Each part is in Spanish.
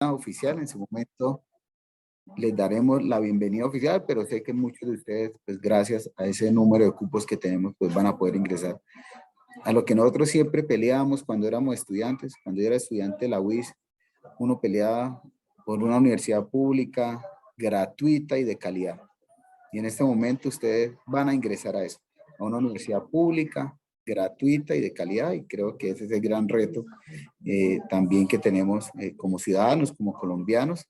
oficial. En su momento les daremos la bienvenida oficial, pero sé que muchos de ustedes, pues gracias a ese número de cupos que tenemos, pues van a poder ingresar. A lo que nosotros siempre peleábamos cuando éramos estudiantes, cuando yo era estudiante de la UIS, uno peleaba por una universidad pública, gratuita y de calidad. Y en este momento ustedes van a ingresar a eso, a una universidad pública, gratuita y de calidad, y creo que ese es el gran reto también que tenemos como ciudadanos, como colombianos,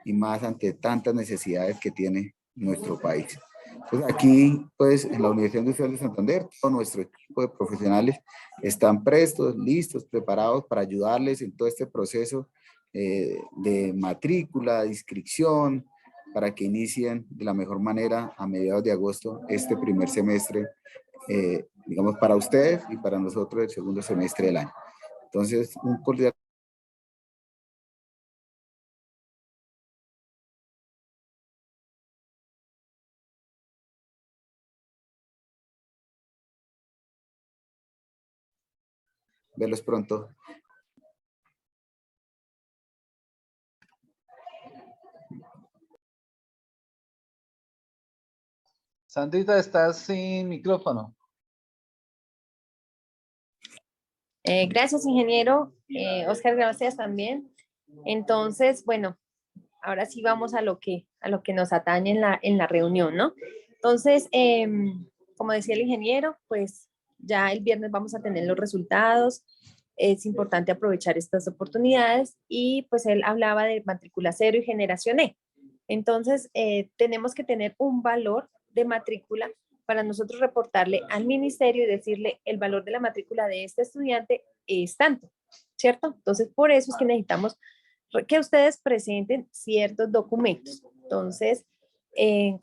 y más ante tantas necesidades que tiene nuestro país. Entonces aquí, pues, en la Universidad Industrial de Santander, todo nuestro equipo de profesionales están prestos, listos, preparados para ayudarles en todo este proceso de matrícula, de inscripción, para que inicien de la mejor manera a mediados de agosto este primer semestre, digamos, para ustedes y para nosotros el segundo semestre del año. Entonces, un cordial verlos pronto. Sandrita, estás sin micrófono. Gracias, ingeniero. Oscar, gracias también. Entonces, bueno, ahora sí vamos a lo que nos atañe en la reunión, ¿no? Entonces, como decía el ingeniero, pues ya el viernes vamos a tener los resultados. Es importante aprovechar estas oportunidades y pues él hablaba de matrícula cero y generación E. Entonces, tenemos que tener un valor de matrícula para nosotros reportarle al ministerio y decirle el valor de la matrícula de este estudiante es tanto, ¿cierto? Entonces, por eso es que necesitamos que ustedes presenten ciertos documentos. Entonces,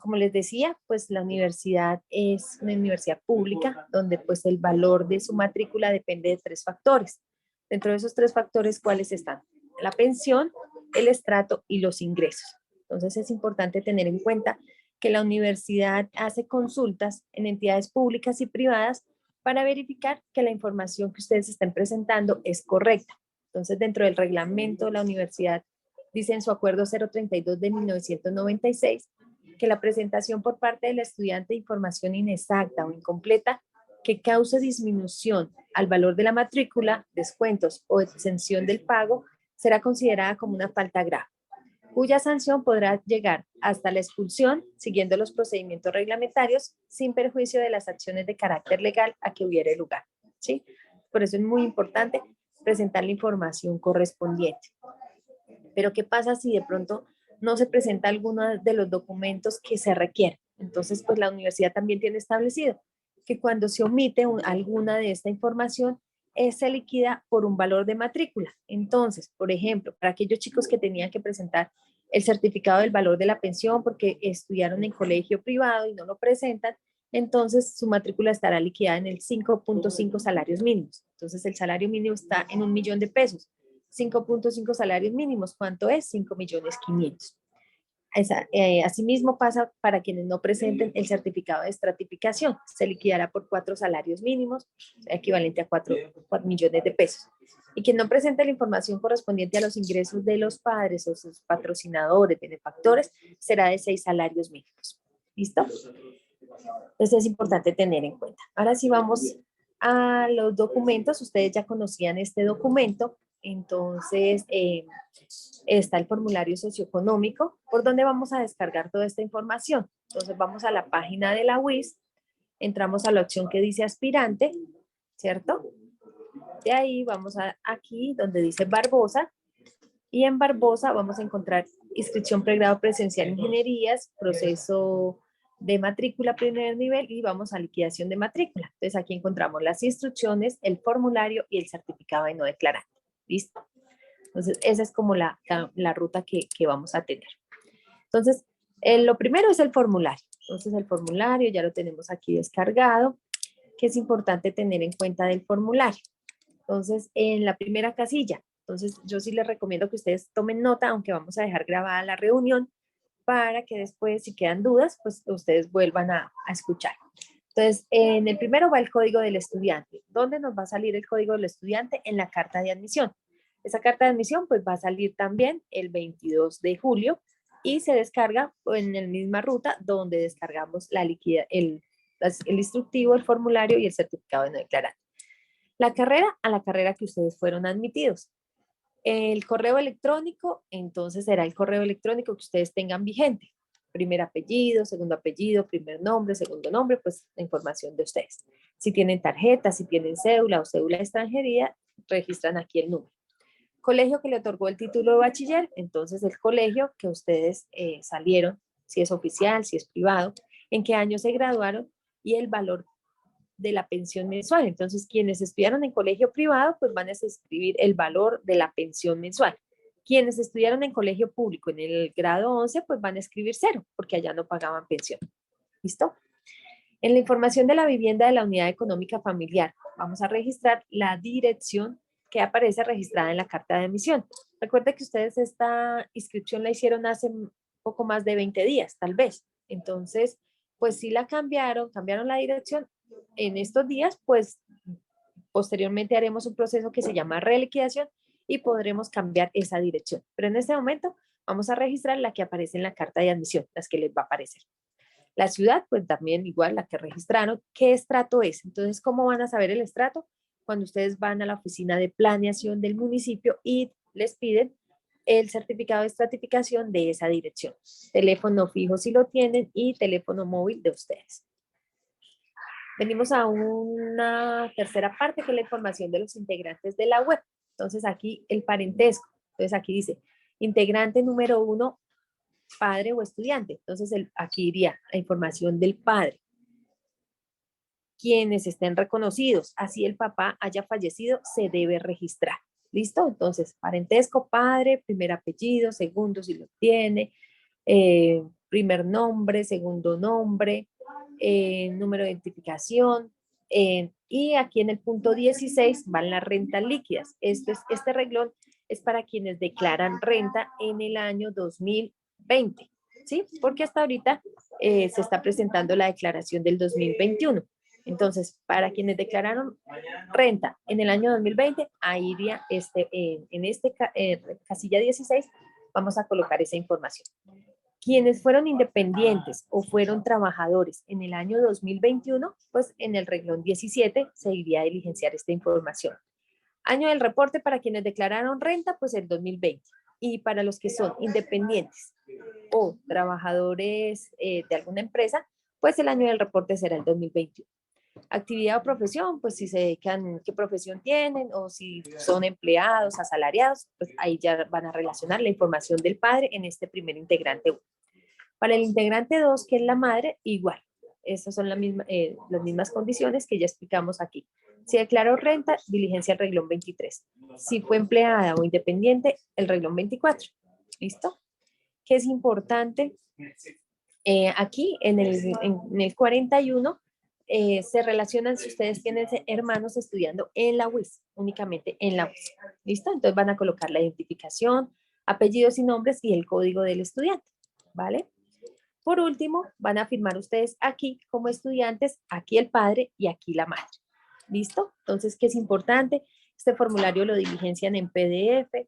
como les decía, pues la universidad es una universidad pública donde pues el valor de su matrícula depende de 3 factores. Dentro de esos 3 factores, ¿cuáles están? La pensión, el estrato y los ingresos. Entonces es importante tener en cuenta que la universidad hace consultas en entidades públicas y privadas para verificar que la información que ustedes estén presentando es correcta. Entonces, dentro del reglamento de la universidad, dice en su acuerdo 032 de 1996 que la presentación por parte del estudiante de información inexacta o incompleta que cause disminución al valor de la matrícula, descuentos o exención del pago será considerada como una falta grave, cuya sanción podrá llegar hasta la expulsión siguiendo los procedimientos reglamentarios sin perjuicio de las acciones de carácter legal a que hubiere lugar, ¿sí? Por eso es muy importante presentar la información correspondiente. Pero ¿qué pasa si de pronto no se presenta alguno de los documentos que se requieren? Entonces, pues la universidad también tiene establecido que cuando se omite alguna de esta información, se liquida por un valor de matrícula. Entonces, por ejemplo, para aquellos chicos que tenían que presentar el certificado del valor de la pensión porque estudiaron en colegio privado y no lo presentan, entonces su matrícula estará liquidada en el 5.5 salarios mínimos. Entonces, el salario mínimo está en 1.000.000 de pesos. 5.5 salarios mínimos, ¿cuánto es? 5.500.000. Asimismo pasa para quienes no presenten el certificado de estratificación. Se liquidará por 4 salarios mínimos, equivalente a 4 millones de pesos. Y quien no presente la información correspondiente a los ingresos de los padres o sus patrocinadores, benefactores, será de 6 salarios mínimos. ¿Listo? Entonces es importante tener en cuenta. Ahora sí vamos a los documentos. Ustedes ya conocían este documento. Entonces, está el formulario socioeconómico, por donde vamos a descargar toda esta información. Entonces, vamos a la página de la UIS, entramos a la opción que dice aspirante, ¿cierto? De ahí vamos a aquí donde dice Barbosa, y en Barbosa vamos a encontrar inscripción pregrado presencial en ingenierías, proceso de matrícula primer nivel y vamos a liquidación de matrícula. Entonces, aquí encontramos las instrucciones, el formulario y el certificado de no declarante. ¿Listo? Entonces, esa es como la ruta que vamos a tener. Entonces, lo primero es el formulario. Entonces, el formulario ya lo tenemos aquí descargado, que es importante tener en cuenta del formulario. Entonces, en la primera casilla, entonces yo sí les recomiendo que ustedes tomen nota, aunque vamos a dejar grabada la reunión, para que después, si quedan dudas, pues ustedes vuelvan a escuchar. Entonces, en el primero va el código del estudiante. ¿Dónde nos va a salir el código del estudiante? En la carta de admisión. Esa carta de admisión pues va a salir también el 22 de julio y se descarga en la misma ruta donde descargamos la el instructivo, el formulario y el certificado de no declarante. La carrera, a la carrera que ustedes fueron admitidos. El correo electrónico, entonces será el correo electrónico que ustedes tengan vigente. Primer apellido, segundo apellido, primer nombre, segundo nombre, pues la información de ustedes. Si tienen tarjeta, si tienen cédula o cédula de extranjería, registran aquí el número. Colegio que le otorgó el título de bachiller, entonces el colegio que ustedes salieron, si es oficial, si es privado, en qué año se graduaron y el valor de la pensión mensual. Entonces, quienes estudiaron en colegio privado, pues van a escribir el valor de la pensión mensual. Quienes estudiaron en colegio público en el grado 11, pues van a escribir 0, porque allá no pagaban pensión. ¿Listo? En la información de la vivienda de la unidad económica familiar, vamos a registrar la dirección que aparece registrada en la carta de admisión. Recuerden que ustedes esta inscripción la hicieron hace poco más de 20 días, tal vez. Entonces, pues sí la cambiaron la dirección. En estos días, pues posteriormente haremos un proceso que se llama reliquidación y podremos cambiar esa dirección. Pero en este momento vamos a registrar la que aparece en la carta de admisión, las que les va a aparecer. La ciudad, pues también igual la que registraron. ¿Qué estrato es? Entonces, ¿cómo van a saber el estrato? Cuando ustedes van a la oficina de planeación del municipio y les piden el certificado de estratificación de esa dirección. Teléfono fijo si lo tienen y teléfono móvil de ustedes. Venimos a una tercera parte que es la información de los integrantes de la web. Entonces aquí el parentesco. Entonces aquí dice integrante número 1, padre o estudiante. Entonces aquí iría la información del padre. Quienes estén reconocidos, así el papá haya fallecido, se debe registrar. ¿Listo? Entonces, parentesco, padre, primer apellido, segundo si lo tiene, primer nombre, segundo nombre, número de identificación. Y aquí en el punto 16 van las rentas líquidas. Este renglón es para quienes declaran renta en el año 2020, ¿sí? Porque hasta ahorita se está presentando la declaración del 2021. Entonces, para quienes declararon renta en el año 2020, ahí iría en casilla 16, vamos a colocar esa información. Quienes fueron independientes o fueron trabajadores en el año 2021, pues en el renglón 17 se iría a diligenciar esta información. Año del reporte para quienes declararon renta, pues el 2020. Y para los que son independientes o trabajadores de alguna empresa, pues el año del reporte será el 2021. Actividad o profesión, pues si se dedican, qué profesión tienen o si son empleados, asalariados, pues ahí ya van a relacionar la información del padre en este primer integrante 1. Para el integrante 2, que es la madre, igual. Estas son las mismas condiciones que ya explicamos aquí. Si declaró renta, diligencia el renglón 23. Si fue empleada o independiente, el renglón 24. ¿Listo? ¿Qué es importante? Aquí en el 41 se relacionan si ustedes tienen hermanos estudiando en la UIS, únicamente en la UIS. ¿Listo? Entonces van a colocar la identificación, apellidos y nombres y el código del estudiante. ¿Vale? Por último, van a firmar ustedes aquí como estudiantes, aquí el padre y aquí la madre. ¿Listo? Entonces, ¿qué es importante? Este formulario lo diligencian en PDF.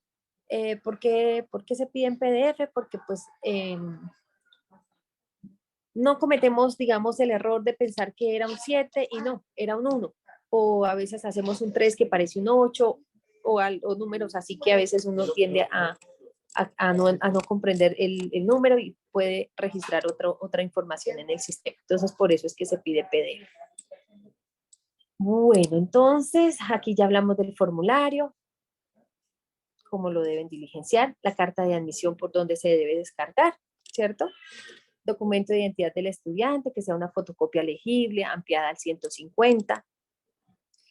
¿Por qué se pide en PDF? Porque pues no cometemos, digamos, el error de pensar que era un 7 y no, era un 1. O a veces hacemos un 3 que parece un 8 o números así que a veces uno tiende a no comprender el número y puede registrar otra información en el sistema. Entonces, por eso es que se pide PDF. Bueno, entonces, aquí ya hablamos del formulario, cómo lo deben diligenciar, la carta de admisión por donde se debe descargar, ¿cierto? Documento de identidad del estudiante, que sea una fotocopia legible, ampliada al 150.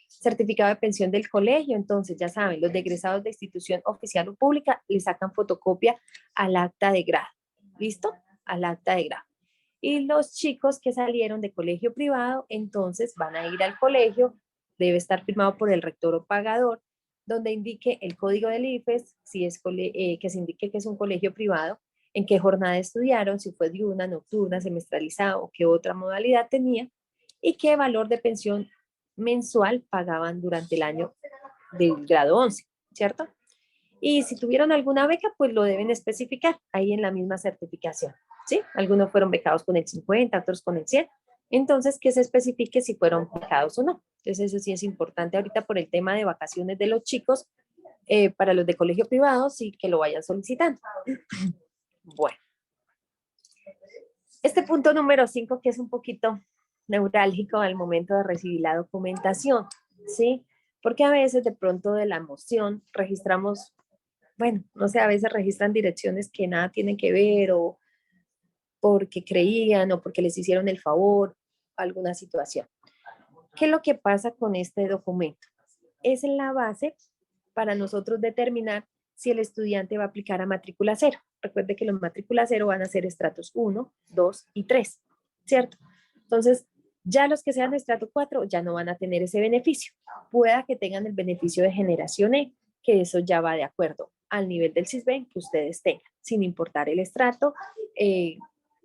Certificado de pensión del colegio, entonces ya saben, los de egresados de institución oficial o pública le sacan fotocopia al acta de grado. ¿Listo? Al acta de grado. Y los chicos que salieron de colegio privado, entonces van a ir al colegio, debe estar firmado por el rector o pagador, donde indique el código del IFES, si es que se indique que es un colegio privado, en qué jornada estudiaron, si fue diurna, nocturna, semestralizada o qué otra modalidad tenía, y qué valor de pensión mensual pagaban durante el año del grado 11, ¿cierto? Y si tuvieron alguna beca, pues lo deben especificar ahí en la misma certificación, ¿sí? Algunos fueron becados con el 50, otros con el 100. Entonces, que se especifique si fueron becados o no. Entonces, eso sí es importante ahorita por el tema de vacaciones de los chicos, para los de colegio privado, sí que lo vayan solicitando. Bueno. Este punto número 5, que es un poquito neurálgico al momento de recibir la documentación, ¿sí? Porque a veces de pronto de la emoción registramos, bueno, no sé, a veces registran direcciones que nada tienen que ver o porque creían o porque les hicieron el favor, alguna situación. ¿Qué es lo que pasa con este documento? Es la base para nosotros determinar si el estudiante va a aplicar a matrícula cero. Recuerde que los matrícula cero van a ser estratos 1, 2 y 3, ¿cierto? Entonces, ya los que sean estrato 4 ya no van a tener ese beneficio. Pueda que tengan el beneficio de generación E, que eso ya va de acuerdo al nivel del CISBEN que ustedes tengan, sin importar el estrato.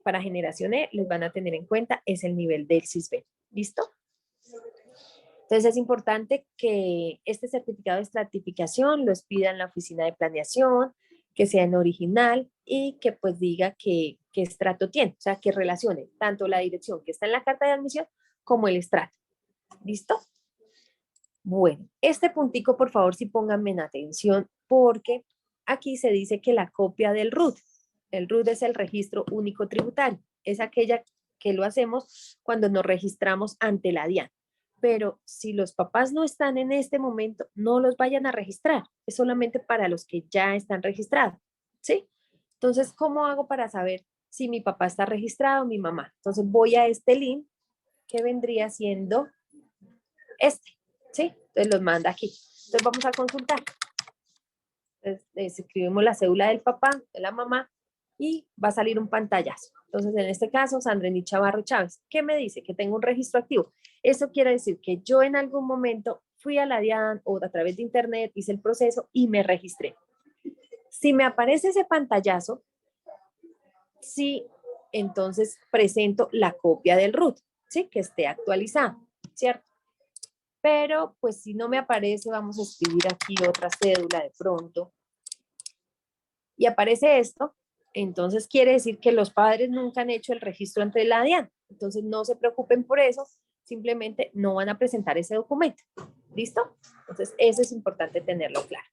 Para generación E les van a tener en cuenta es el nivel del CISBEN. ¿Listo? Entonces es importante que este certificado de estratificación lo expida en la oficina de planeación, que sea en original y que pues diga qué estrato tiene, o sea, que relacione tanto la dirección que está en la carta de admisión como el estrato. ¿Listo? Bueno, este puntico por favor sí pónganme en atención porque aquí se dice que la copia del RUT, el RUT es el registro único tributario, es aquella que lo hacemos cuando nos registramos ante la DIAN. Pero si los papás no están en este momento, no los vayan a registrar. Es solamente para los que ya están registrados, ¿sí? Entonces, ¿cómo hago para saber si mi papá está registrado o mi mamá? Entonces, voy a este link que vendría siendo este, ¿sí? Entonces, los manda aquí. Entonces, vamos a consultar. Entonces, escribimos la cédula del papá, de la mamá, y va a salir un pantallazo. Entonces, en este caso, Sandreni Chavarro Chávez, ¿qué me dice? Que tengo un registro activo. Eso quiere decir que yo en algún momento fui a la DIAN o a través de internet, hice el proceso y me registré. Si me aparece ese pantallazo, sí, entonces presento la copia del RUT, ¿sí? Que esté actualizada, ¿cierto? Pero, pues, si no me aparece, vamos a escribir aquí otra cédula de pronto. Y aparece esto, entonces quiere decir que los padres nunca han hecho el registro ante la DIAN. Entonces no se preocupen por eso, simplemente no van a presentar ese documento. ¿Listo? Entonces eso es importante tenerlo claro.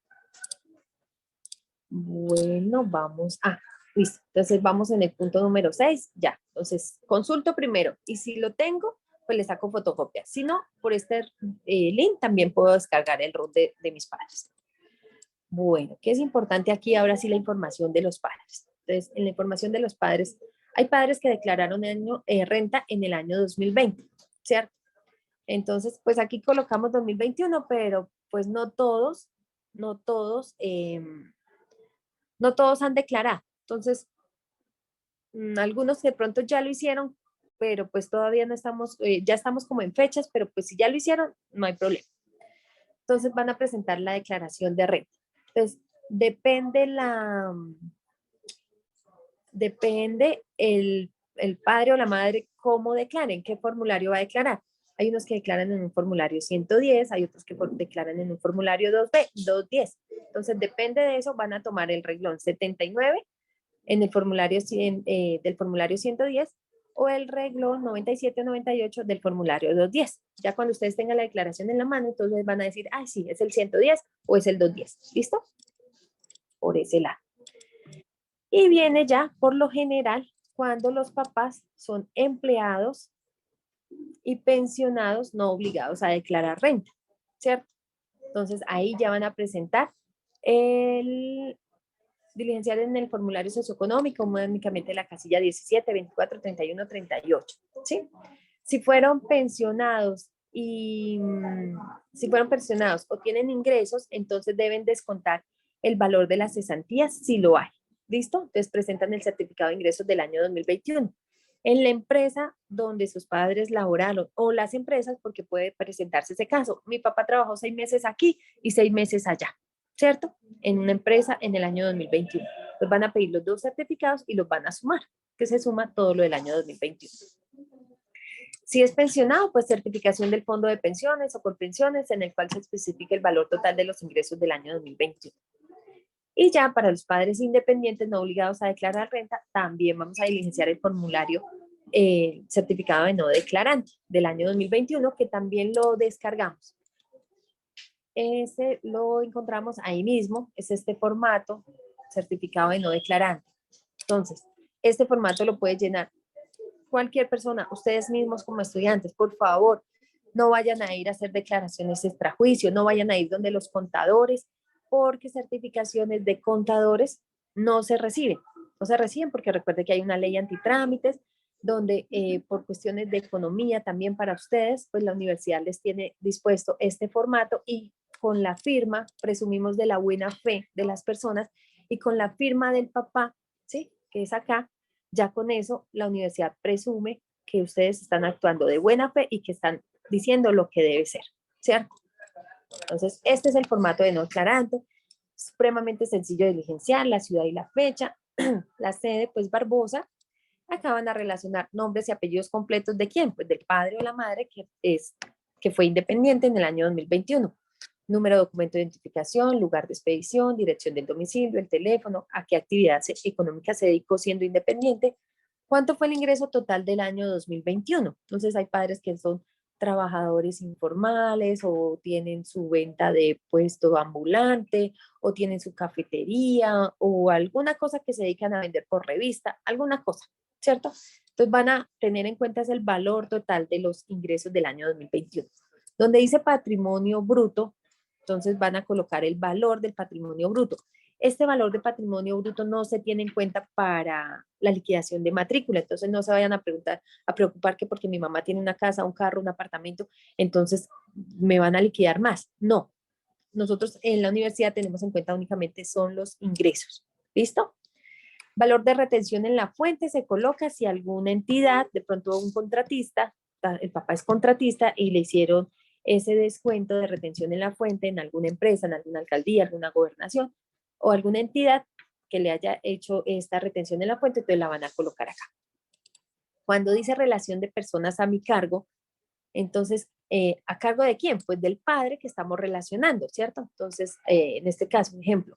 Bueno, vamos a... listo. Entonces vamos en el punto número 6, ya. Entonces consulto primero y si lo tengo, pues le saco fotocopia. Si no, por este link también puedo descargar el RUT de mis padres. Bueno, ¿qué es importante aquí? Ahora sí la información de los padres. Entonces, en la información de los padres, hay padres que declararon renta en el año 2020, ¿cierto? Entonces, pues aquí colocamos 2021, pero pues no todos, no todos, no todos han declarado. Entonces, algunos de pronto ya lo hicieron, pero pues todavía no estamos, ya estamos como en fechas, pero pues si ya lo hicieron, no hay problema. Entonces van a presentar la declaración de renta. Entonces, depende el padre o la madre cómo declaren, qué formulario va a declarar. Hay unos que declaran en un formulario 110, hay otros que declaran en un formulario 2B, 210. Entonces, depende de eso, van a tomar el reglón 79 en el formulario del formulario 110 o el reglón 97 o 98 del formulario 210. Ya cuando ustedes tengan la declaración en la mano, entonces van a decir, ah, sí, es el 110 o es el 210. ¿Listo? Por ese lado. Y viene ya, por lo general, cuando los papás son empleados y pensionados no obligados a declarar renta, ¿cierto? Entonces, ahí ya van a presentar el diligenciar en el formulario socioeconómico, únicamente la casilla 17, 24, 31, 38, ¿sí? Si fueron pensionados si fueron pensionados o tienen ingresos, entonces deben descontar el valor de las cesantías si lo hay. ¿Listo? Entonces presentan el certificado de ingresos del año 2021. En la empresa donde sus padres laboraron o las empresas, porque puede presentarse ese caso. Mi papá trabajó 6 meses aquí y 6 meses allá, ¿cierto? En una empresa en el año 2021. Pues van a pedir los dos certificados y los van a sumar, que se suma todo lo del año 2021. Si es pensionado, pues certificación del fondo de pensiones o por pensiones en el cual se especifica el valor total de los ingresos del año 2021. Y ya para los padres independientes no obligados a declarar renta, también vamos a diligenciar el formulario certificado de no declarante del año 2021, que también lo descargamos. Ese lo encontramos ahí mismo, es este formato, certificado de no declarante. Entonces, este formato lo puede llenar cualquier persona, ustedes mismos como estudiantes. Por favor, no vayan a ir a hacer declaraciones extrajuicio, no vayan a ir donde los contadores, porque certificaciones de contadores no se reciben. No se reciben porque recuerde que hay una ley antitrámites, donde por cuestiones de economía también para ustedes, pues la universidad les tiene dispuesto este formato y con la firma, presumimos de la buena fe de las personas, y con la firma del papá, ¿sí? Que es acá, ya con eso la universidad presume que ustedes están actuando de buena fe y que están diciendo lo que debe ser, ¿cierto? Entonces, este es el formato de no declarante, supremamente sencillo de diligenciar, la ciudad y la fecha, la sede, pues Barbosa. Acá van a relacionar nombres y apellidos completos de quién, pues del padre o la madre que fue independiente en el año 2021. Número de documento de identificación, lugar de expedición, dirección del domicilio, el teléfono, a qué actividad económica se dedicó siendo independiente, cuánto fue el ingreso total del año 2021. Entonces hay padres que son trabajadores informales o tienen su venta de puesto ambulante o tienen su cafetería o alguna cosa que se dedican a vender por revista, alguna cosa, ¿cierto? Entonces van a tener en cuenta el valor total de los ingresos del año 2021. Donde dice patrimonio bruto, entonces van a colocar el valor del patrimonio bruto. Este valor de patrimonio bruto no se tiene en cuenta para la liquidación de matrícula, entonces no se vayan a preocupar que porque mi mamá tiene una casa, un carro, un apartamento, entonces me van a liquidar más. No, nosotros en la universidad tenemos en cuenta únicamente son los ingresos. ¿Listo? Valor de retención en la fuente se coloca si alguna entidad, de pronto un contratista, el papá es contratista y le hicieron ese descuento de retención en la fuente en alguna empresa, en alguna alcaldía, alguna gobernación o alguna entidad que le haya hecho esta retención en la fuente, entonces la van a colocar acá. Cuando dice relación de personas a mi cargo, entonces, ¿a cargo de quién? Pues del padre que estamos relacionando, ¿cierto? Entonces, en este caso, un ejemplo,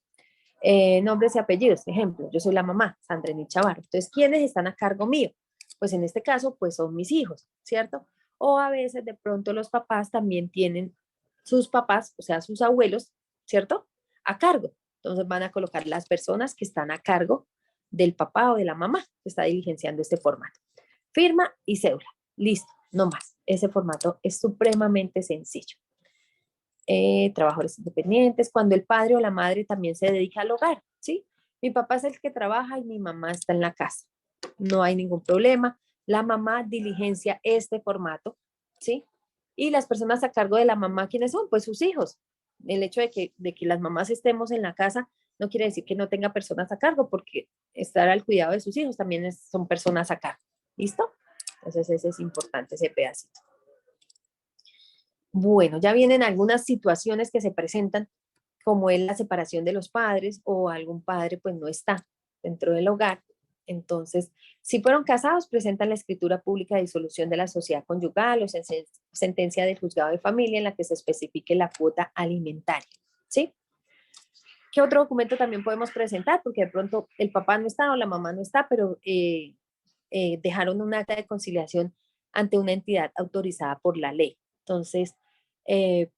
nombres y apellidos, ejemplo, yo soy la mamá, Sandreni Chavarro. Entonces, ¿quiénes están a cargo mío? Pues en este caso, pues son mis hijos, ¿cierto? O a veces de pronto los papás también tienen sus papás, o sea, sus abuelos, ¿cierto? A cargo. Entonces van a colocar las personas que están a cargo del papá o de la mamá que está diligenciando este formato. Firma y cédula. Listo, no más. Ese formato es supremamente sencillo. Trabajadores independientes, cuando el padre o la madre también se dedica al hogar, ¿sí? Mi papá es el que trabaja y mi mamá está en la casa. No hay ningún problema. La mamá diligencia este formato, ¿sí? Y las personas a cargo de la mamá, ¿quiénes son? Pues sus hijos. El hecho de que las mamás estemos en la casa no quiere decir que no tenga personas a cargo, porque estar al cuidado de sus hijos también son personas a cargo. ¿Listo? Entonces ese es importante, ese pedacito. Bueno, ya vienen algunas situaciones que se presentan, como es la separación de los padres o algún padre pues no está dentro del hogar. Entonces, si fueron casados, presentan la escritura pública de disolución de la sociedad conyugal o sentencia del juzgado de familia en la que se especifique la cuota alimentaria, ¿sí? ¿Qué otro documento también podemos presentar? Porque de pronto el papá no está o la mamá no está, pero dejaron un acta de conciliación ante una entidad autorizada por la ley. Entonces,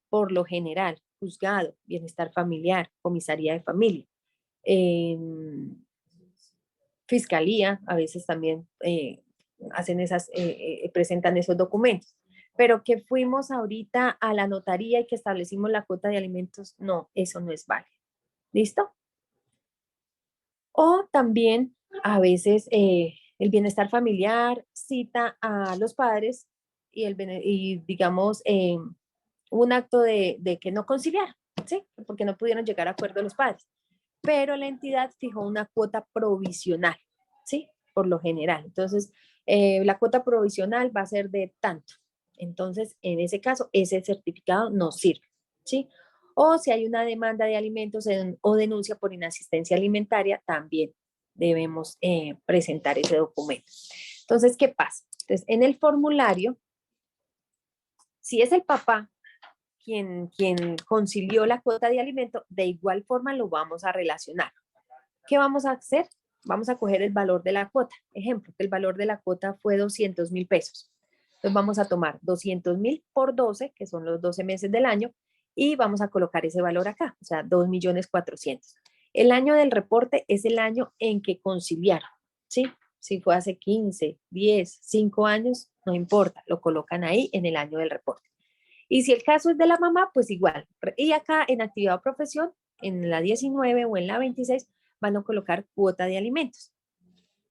por lo general, juzgado, bienestar familiar, comisaría de familia, fiscalía, a veces también hacen presentan esos documentos. Pero que fuimos ahorita a la notaría y que establecimos la cuota de alimentos, no, eso no es válido. ¿Listo? O también a veces el bienestar familiar cita a los padres y digamos, un acto de que no conciliar, ¿sí? Porque no pudieron llegar a acuerdo los padres. Pero la entidad fijó una cuota provisional, ¿sí? Por lo general. Entonces, la cuota provisional va a ser de tanto. Entonces, en ese caso, ese certificado no sirve, ¿sí? O si hay una demanda de alimentos o denuncia por inasistencia alimentaria, también debemos presentar ese documento. Entonces, ¿qué pasa? Entonces, en el formulario, si es el papá, quien concilió la cuota de alimento, de igual forma lo vamos a relacionar. ¿Qué vamos a hacer? Vamos a coger el valor de la cuota. Ejemplo, el valor de la cuota fue 200.000 pesos. Entonces vamos a tomar 200.000 por 12, que son los 12 meses del año, y vamos a colocar ese valor acá, o sea, 2.400.000. El año del reporte es el año en que conciliaron, ¿sí? Si fue hace 15, 10, 5 años, no importa, lo colocan ahí en el año del reporte. Y si el caso es de la mamá, pues igual. Y acá en actividad o profesión, en la 19 o en la 26, van a colocar cuota de alimentos.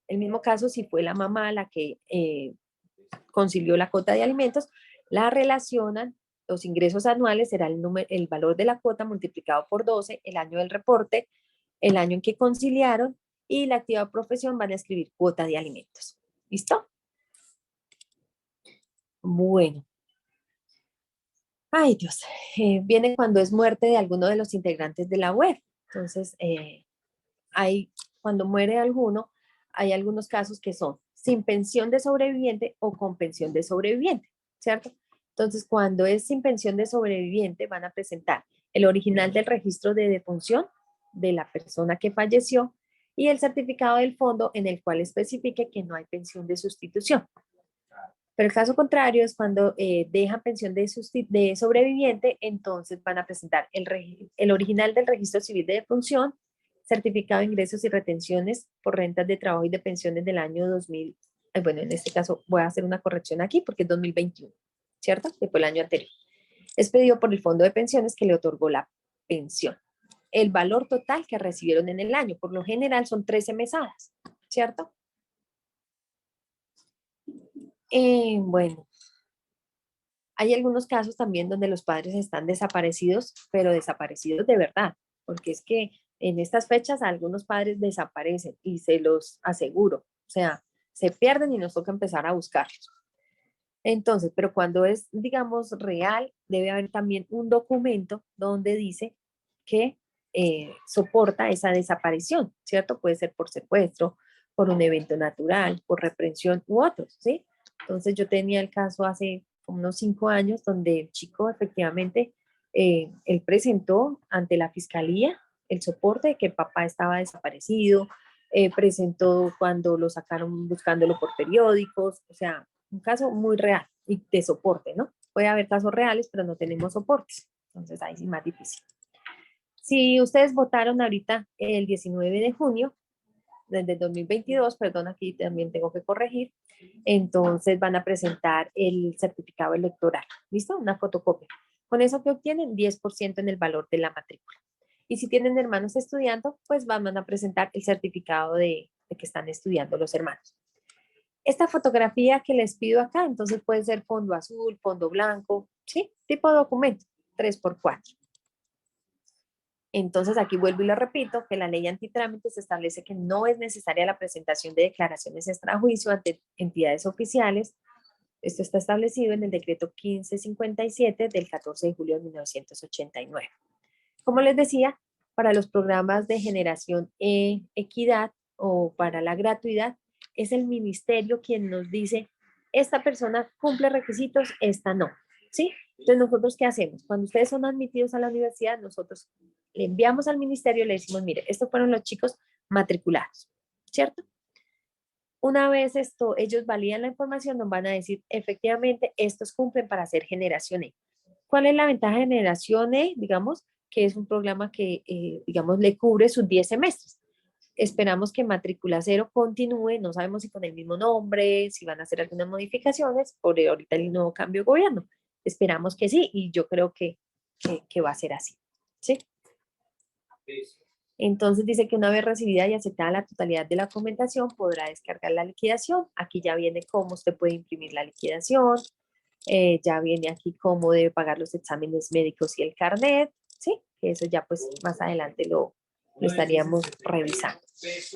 El mismo caso si fue la mamá la que concilió la cuota de alimentos, la relacionan, los ingresos anuales será el valor de la cuota multiplicado por 12, el año del reporte, el año en que conciliaron, y la actividad o profesión van a escribir cuota de alimentos. ¿Listo? Bueno. Ay, Dios. Viene cuando es muerte de alguno de los integrantes de la web. Entonces, cuando muere alguno, hay algunos casos que son sin pensión de sobreviviente o con pensión de sobreviviente, ¿cierto? Entonces, cuando es sin pensión de sobreviviente, van a presentar el original del registro de defunción de la persona que falleció y el certificado del fondo en el cual especifique que no hay pensión de sustitución. Pero el caso contrario es cuando dejan pensión de sobreviviente, entonces van a presentar el original del registro civil de defunción, certificado de ingresos y retenciones por rentas de trabajo y de pensiones del año 2000. Bueno, en este caso voy a hacer una corrección aquí porque es 2021, ¿cierto? Que fue el año anterior. Es pedido por el fondo de pensiones que le otorgó la pensión. El valor total que recibieron en el año, por lo general son 13 mesadas, ¿cierto? Bueno, hay algunos casos también donde los padres están desaparecidos, pero desaparecidos de verdad, porque es que en estas fechas algunos padres desaparecen y se los aseguro, o sea, se pierden y nos toca empezar a buscarlos. Entonces, pero cuando es, digamos, real, debe haber también un documento donde dice que soporta esa desaparición, ¿cierto? Puede ser por secuestro, por un evento natural, por reprensión u otros, ¿sí? Entonces yo tenía el caso hace como unos 5 años donde el chico efectivamente, él presentó ante la fiscalía el soporte de que el papá estaba desaparecido, presentó cuando lo sacaron buscándolo por periódicos, o sea, un caso muy real y de soporte, ¿no? Puede haber casos reales, pero no tenemos soportes, entonces ahí sí más difícil. Si ustedes votaron ahorita el 19 de junio, desde 2022, perdón, aquí también tengo que corregir, entonces van a presentar el certificado electoral, ¿listo? Una fotocopia. Con eso que obtienen 10% en el valor de la matrícula. Y si tienen hermanos estudiando, pues van a presentar el certificado de que están estudiando los hermanos. Esta fotografía que les pido acá, entonces puede ser fondo azul, fondo blanco, ¿sí? Tipo de documento, 3x4. Entonces aquí vuelvo y lo repito, que la ley antitrámites establece que no es necesaria la presentación de declaraciones extrajuicio ante entidades oficiales. Esto está establecido en el decreto 1557 del 14 de julio de 1989. Como les decía, para los programas de generación equidad o para la gratuidad, es el ministerio quien nos dice, esta persona cumple requisitos, esta no, ¿sí? Entonces, ¿nosotros qué hacemos? Cuando ustedes son admitidos a la universidad, nosotros le enviamos al ministerio y le decimos, mire, estos fueron los chicos matriculados, ¿cierto? Una vez ellos validan la información, nos van a decir, efectivamente, estos cumplen para hacer generación E. ¿Cuál es la ventaja de generación E? Digamos, que es un programa que, digamos, le cubre sus 10 semestres. Esperamos que Matrícula Cero continúe, no sabemos si con el mismo nombre, si van a hacer algunas modificaciones por ahorita el nuevo cambio de gobierno. Esperamos que sí, y yo creo que va a ser así, ¿sí? Entonces dice que una vez recibida y aceptada la totalidad de la documentación, podrá descargar la liquidación. Aquí ya viene cómo usted puede imprimir la liquidación, ya viene aquí cómo debe pagar los exámenes médicos y el carnet, ¿sí? Que eso ya pues más adelante lo estaríamos revisando.